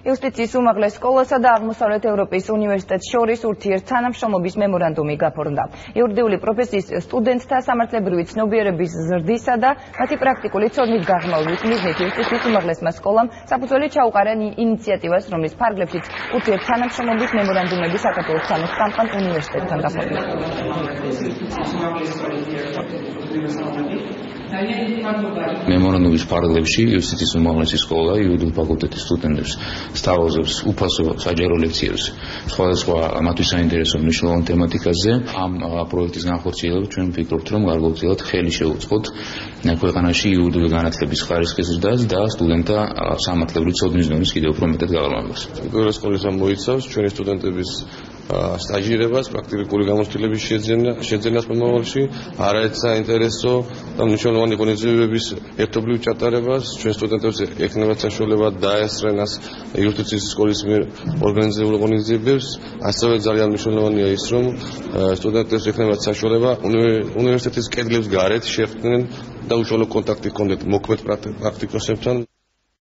იუსტიციის უმაღლეს სკოლასა და აღმოსავლეთ ევროპის უნივერსიტეტს შორის ურთიერთთანამშრომლობის მემორანდუმი გაფორმდა. იურიდიული პროფესიის სტუდენტთა სამართლებრივი ცნობიერების ზრდისა და მათი პრაქტიკული ცოდნის გაღრმავების მიზნით იუსტიციის უმაღლესმა სკოლამ საფუძველი ჩაუყარა ინიციატივას, რომლის ფარგლებშიც ურთიერთთანამშრომლობის მემორანდუმები საქართველოს სამართალ უნივერსიტეტთან გაფორმდა. მემორანდუმის ფარგლებში იუსტიციის უმაღლესი სკოლა იურიდიულ ფაკულტეტის სტუდენტებს სთავაზობს უფასო საჯარო ლექციებს სხვადასხვა მათთვის საინტერესო მნიშვნელოვან თემატიკაზე. ამ პროექტის განხორციელებით ჩვენ ვფიქრობთ, რომ გარკვეულწილად ხელი შეუწყოთ ქვეყანაში იურიდიული განათლების ხარისხის ზრდას და სტუდენტთა სამართლებრივი ცოდნის დონის კიდევ უფრო მეტად გაღრმავებას. პირველ სკოლის მოიცავს ჩვენი სტუდენტების სტაჟირებას, პრაქტიკული გამოცდილების შეძენას მომავალში, არაერთ საინტერესო და მნიშვნელოვანი ღონისძიებების ერთობლივ ჩატარებას. ჩვენ სტუდენტებს ექნებათ საშუალება დაესწრენას იუსტიციის სკოლის მიერ ორგანიზებულ ღონისძიებებს. ასევე ძალიან მნიშვნელოვანია ის, რომ სტუდენტებს ექნებათ საშუალება უნივერსიტეტის კედლებს გარეთ შეხვდნენ და უშუალო კონტაქტი ჰქონდეთ მოქმედ პრაქტიკოსებთან.